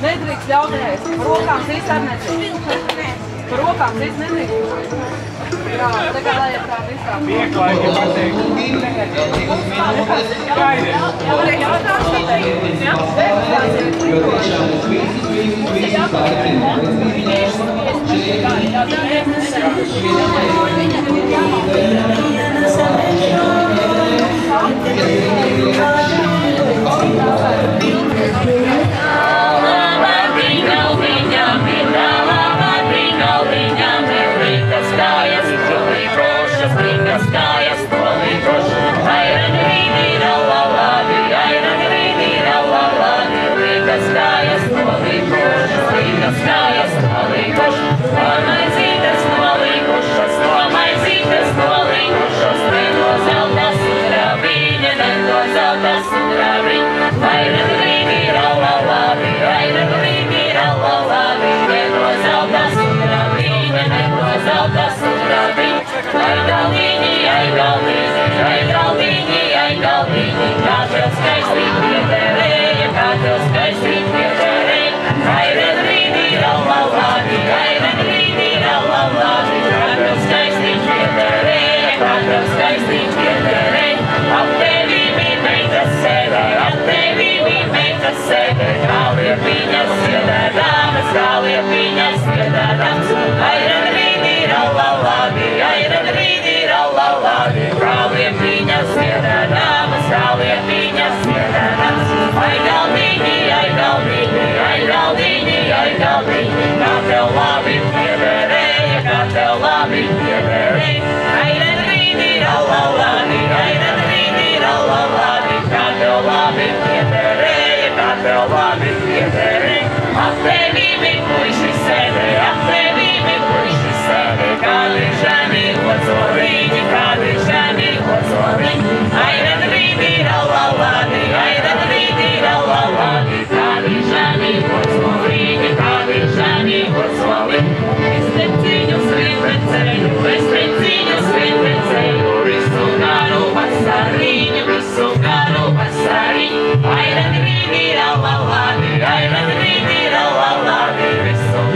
Nedrīkst ļauties. Par rokām cīs arī nedrīkst. Par rokām cīs nedrīkst. Jā, tagad lai ir tā visā. Pieklājīgi pateikt. Gaidi. Visu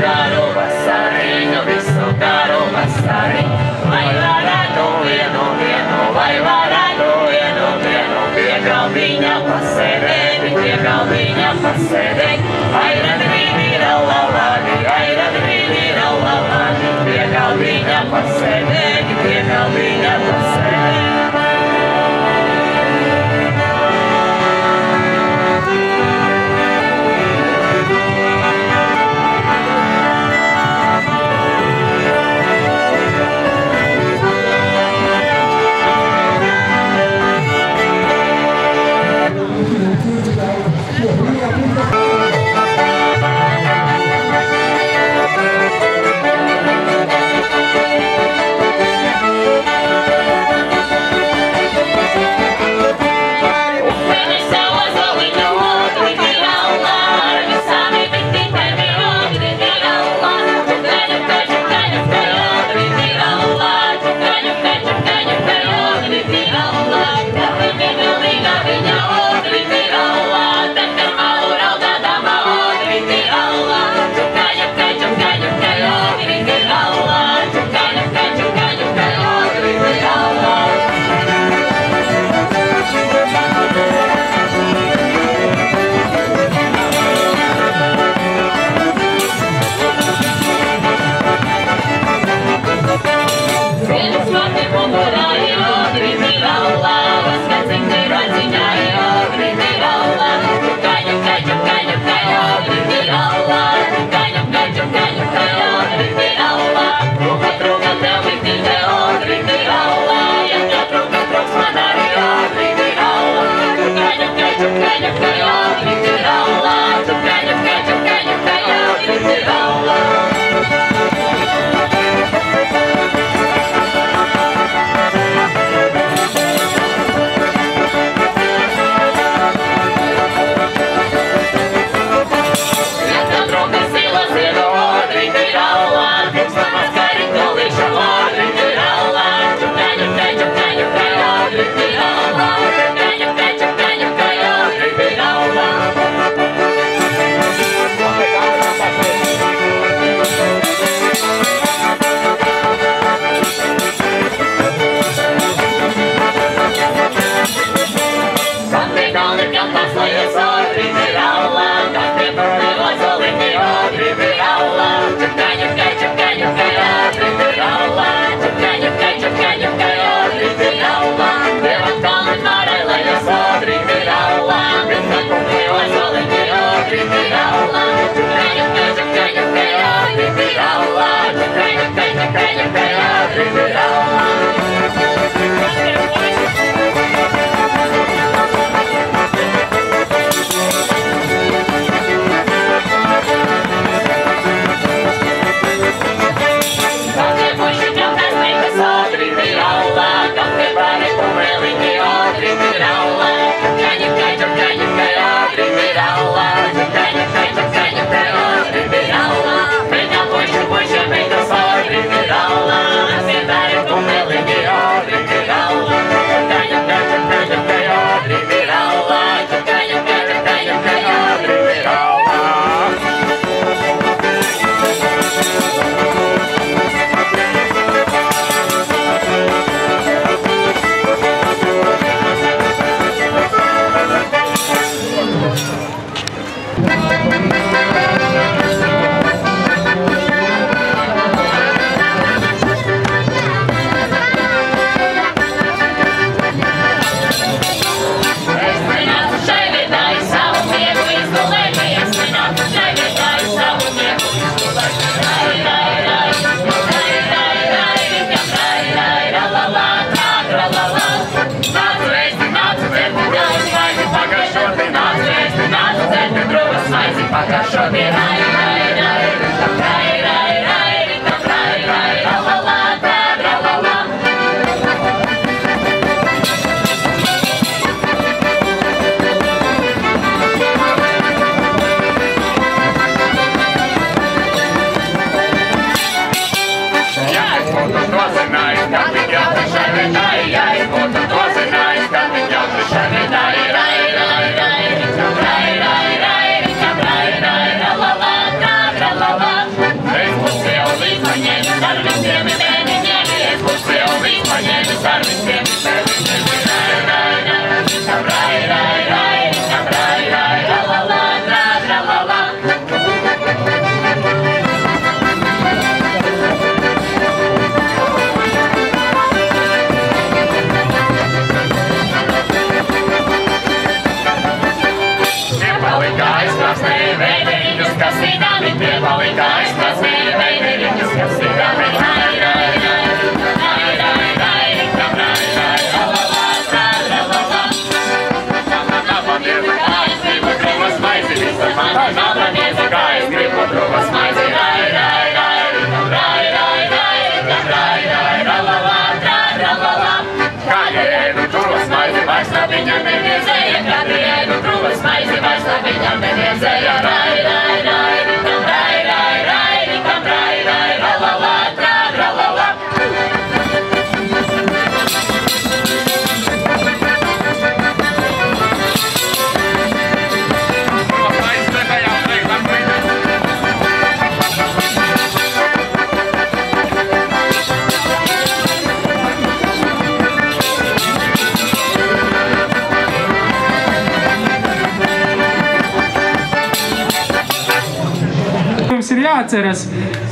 Jāatceras,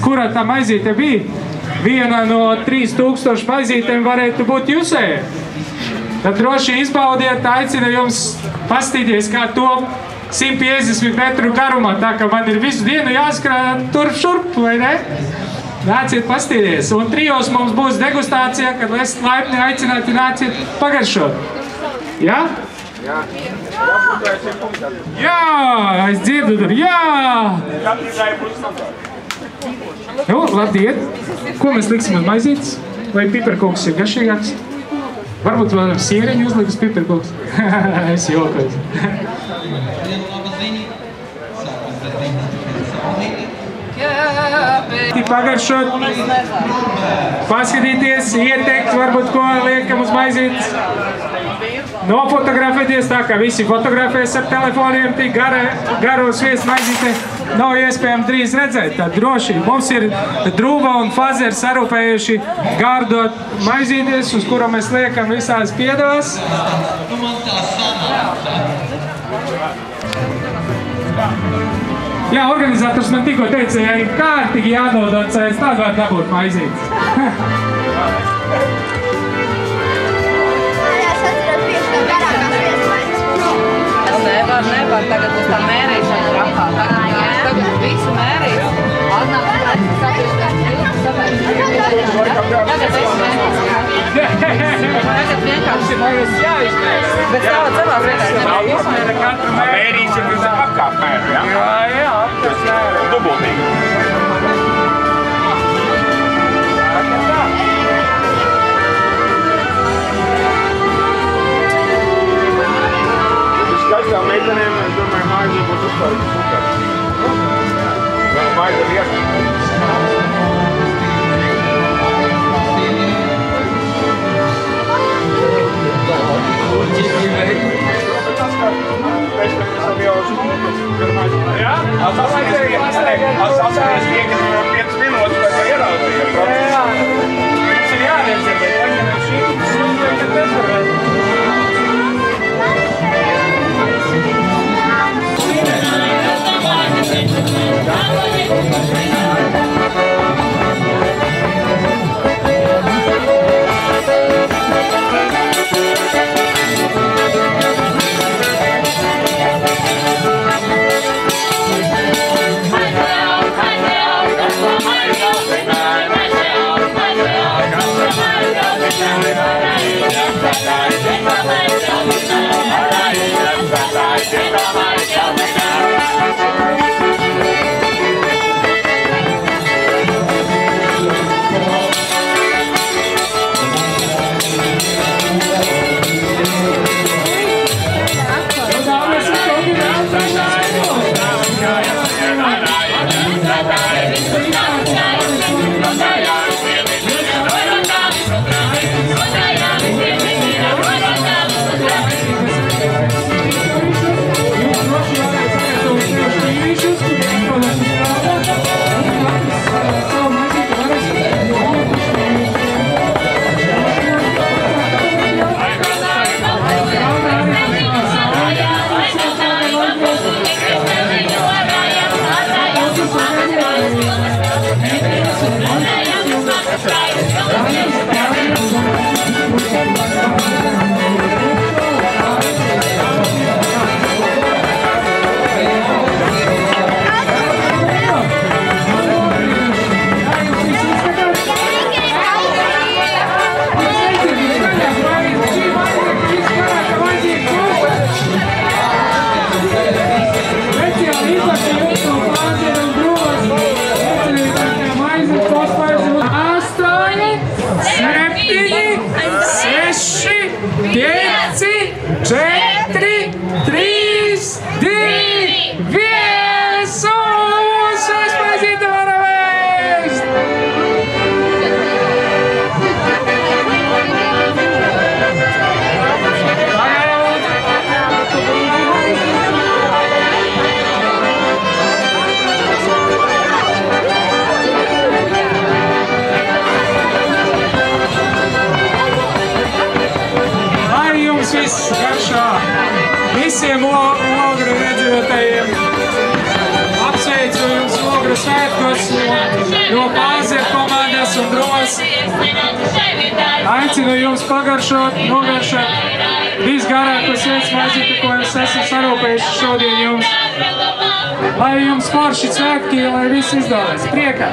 kura tā maizīte bija. Viena no 3000 maizītēm varētu būt jūsēja. Tad droši izbaudiet, aicinu jums pastīties, kā to 150 metru garumā, tā ka man ir visu dienu jāskrien tur šurp, vai ne? Nāciet pastīties. Un 3 mums būs degustācija, kad esat laipni aicināti, nāciet pagaršot. Jā? Jā. Jā, es dzirdu tur, jā! Nu, labdien! Ko mēs liksim uz maizītes? Vai piperkoks ir garšīgāks? Varbūt vēl sieriņu uzliks piperkoks? Es jokos. Pagaršot, paskatīties, ieteikt, varbūt ko liekam uz maizītes. Nofotografēties, tā kā visi fotografēs ar telefoniem, tik garo sviestu maizīte nav iespējams drīz redzēt. Tad droši mums ir Drūva un Fazer sarūpējuši gārdot maizītes, uz kura mēs liekam visās piedevas. Jā, organizators man tikko teica, ja ir kārtīgi jānodod, tad tādu var dabūt maizītes. Nevar, tagad būs tā mērīšana rakā. Tagad visu mērīs. Atnāk, tagad vienkārši jāizmērs. Bet savā cilvēks vienkārši izmēra katru mēru. Mērīsim uz apkārtmēru, jā? Jā, apkārtmēru. Dubultīgi. Skaistām meitenēm, es domāju, maize būs uzpārīgi super. Maize lieta. Jā? Atsamies viekas 5 minūtes, vai ieraudzīt. Jā, mums ir jāreizē, bet paņemot šī, ka bezvarēt. Visiem Ogru redzētājiem apsveicu jums Ogru svētkos no Pāzera komandas un Drūmas. Aicinu jums pagaršot, nogaršot visgarāko sirds maizīti, ko es esmu sarūpējuši šodien jums. Lai jums forši svētki, lai viss izdodas. Priekā!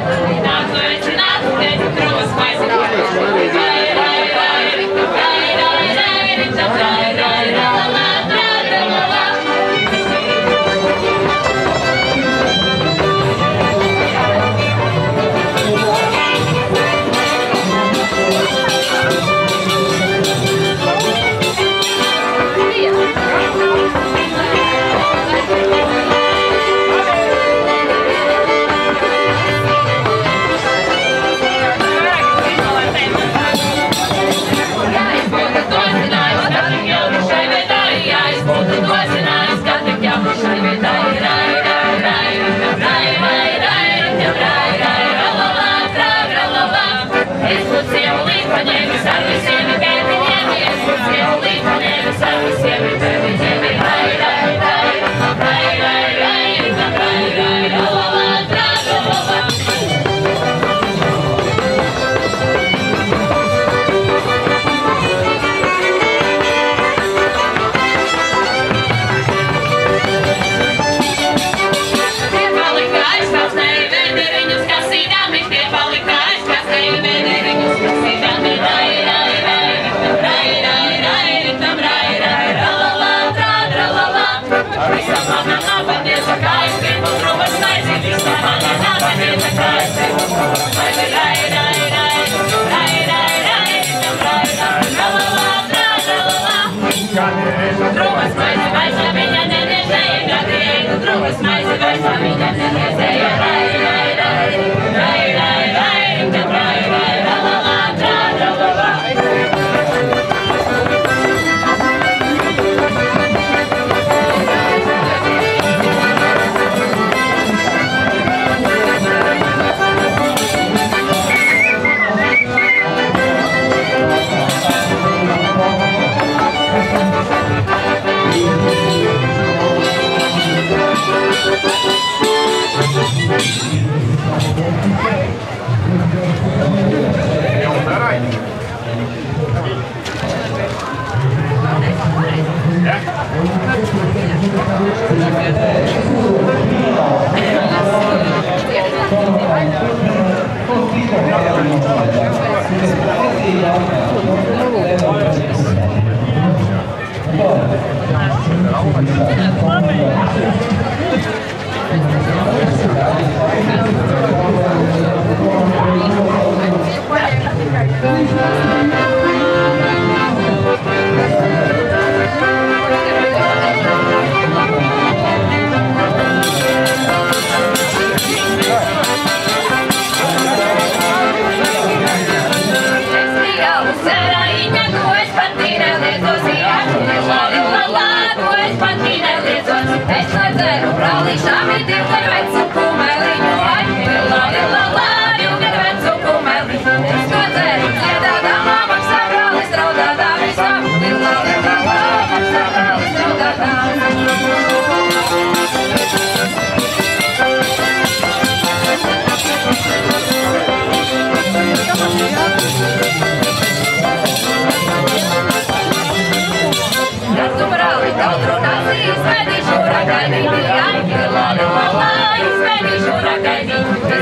ragaidīti, angeli, la, la, la. Es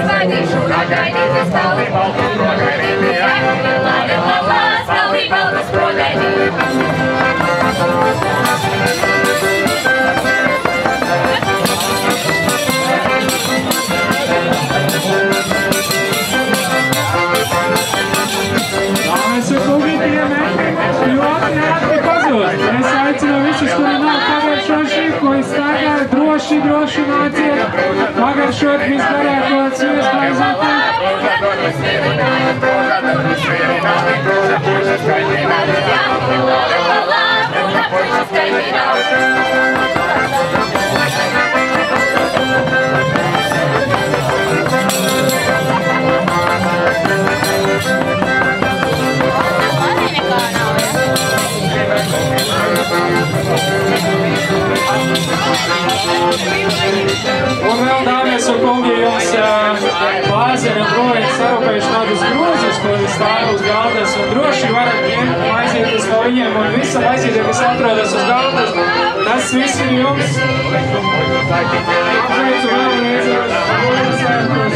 gaidīšu ragaidīt, es tavu baltu progaidīti, angeli, la, la, la. Stāvī baltas progaidīt. Dāmas un kungi, tie meklējumi ļoti ātri pazūd. Es aicinu visus, kuri nav pagaršoši, ko es tagad droši nāciet pagaršot visgarākos iespaizītiem. Un vēl, dāmas un kungi, jums Lāzeri un Broļi sarūpējuši tādus grozus, kuri stāv uz galdas, un droši varat ņemt maizītes no viņiem, un visa maizīte, kas atrodas uz galdas, tas viss ir jums. Apsveicu vēlreiz uz Broļu svētkos.